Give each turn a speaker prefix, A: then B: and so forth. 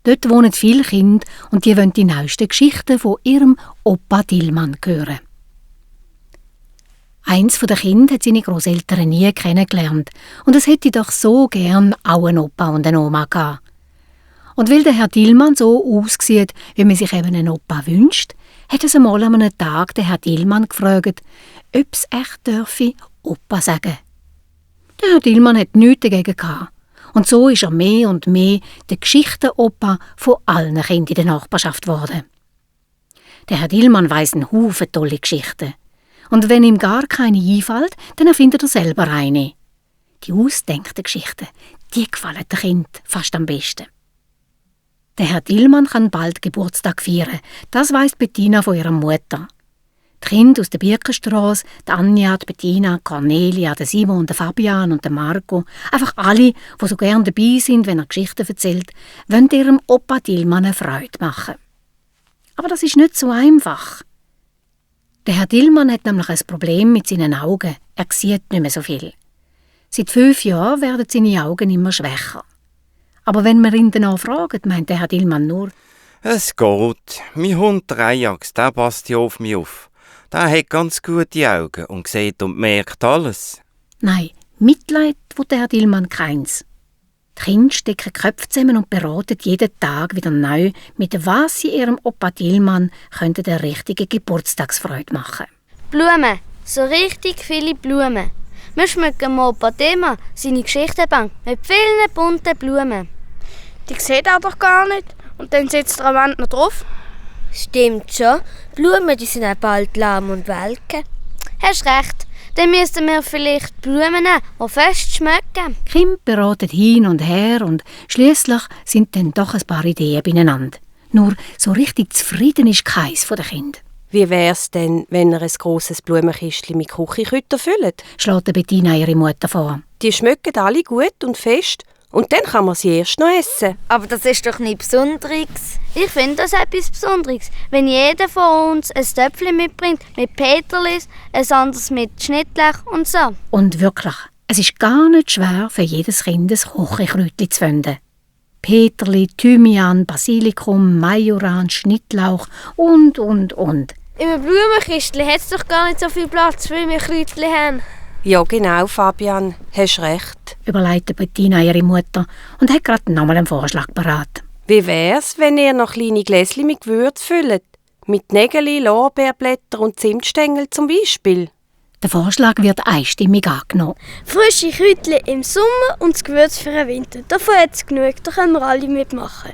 A: Dort wohnen viele Kinder und die wollen die neuesten Geschichten von ihrem Opa Dillmann hören. Eins der Kinder hat seine Grosseltern nie kennengelernt und es hätte doch so gern auch einen Opa und eine Oma gehabt. Und weil der Herr Dillmann so aussieht, wie man sich eben einen Opa wünscht, hat es einmal an einem Tag der Herr Dillmann gefragt, ob es echt dürfe Opa sagen. Der Herr Dillmann hat nichts dagegen gehabt. Und so ist er mehr und mehr der Geschichtenopa von allen Kindern in der Nachbarschaft geworden. Der Herr Dillmann weiss einen Haufen tolle Geschichten. Und wenn ihm gar keine einfällt, dann erfindet er selber eine. Die ausgedenkten Geschichten, die gefallen den Kindern fast am besten. Der Herr Dillmann kann bald Geburtstag feiern. Das weiss Bettina von ihrer Mutter. Die Kinder aus der Birkenstrasse, die Anja, die Bettina, Cornelia, der Simon, der Fabian und der Marco, einfach alle, die so gerne dabei sind, wenn er Geschichten erzählt, wollen ihrem Opa Dillmann eine Freude machen. Aber das ist nicht so einfach. Der Herr Dillmann hat nämlich ein Problem mit seinen Augen. Er sieht nicht mehr so viel. Seit 5 Jahren werden seine Augen immer schwächer. Aber wenn man ihn danach fragt, meint der Herr Dillmann nur:
B: Es geht. Mein Hund der Ajax, der passt ja auf mich auf. Der hat ganz gute Augen und sieht und merkt alles.
A: Nein, Mitleid will der Herr Dillmann keins. Die Kinder stecken die Köpfe zusammen und beraten jeden Tag wieder neu, mit was sie ihrem Opa Dillmann eine richtige Geburtstagsfreude machen.
C: Blumen, so richtig viele Blumen. Wir schmücken dem Opa Dillmann seine Geschichtenbank mit vielen bunten Blumen.
D: Die sieht er doch gar nicht. Und dann sitzt er am Wand noch drauf.
E: Stimmt schon. Blumen, die sind auch bald lahm und welken.
C: Hast recht. Dann müssten wir vielleicht Blumen nehmen, die fest schmecken.
A: Die Kinder beraten hin und her und schliesslich sind dann doch ein paar Ideen beieinander. Nur so richtig zufrieden ist keins von den Kindern.
F: Wie wär's denn, wenn ihr ein grosses Blumenkistchen mit Küchenkräutern füllt?
A: Schlägt Bettina ihre Mutter vor.
F: Die schmecken alle gut und fest. Und dann kann man sie erst noch essen.
C: Aber das ist doch nichts Besonderes. Ich finde das etwas Besonderes, wenn jeder von uns ein Töpfchen mitbringt mit Peterlis, ein anderes mit Schnittlauch und so.
A: Und wirklich, es ist gar nicht schwer, für jedes Kind ein Küchenkräutchen zu finden. Peterli, Thymian, Basilikum, Majoran, Schnittlauch und.
D: Im Blumenkistchen hat es doch gar nicht so viel Platz, wie wir Kräutchen haben.
F: Ja, genau, Fabian. Hast recht.
A: Überlegte Bettina ihre Mutter und hat gerade nochmal einen Vorschlag parat.
F: Wie wär's, wenn ihr noch kleine Gläschen mit Gewürz füllt? Mit Nägeli, Lorbeerblätter und Zimtstängel zum Beispiel.
A: Der Vorschlag wird einstimmig angenommen.
D: Frische Kräutchen im Sommer und das Gewürz für den Winter. Davon hat es genug, da können wir alle mitmachen.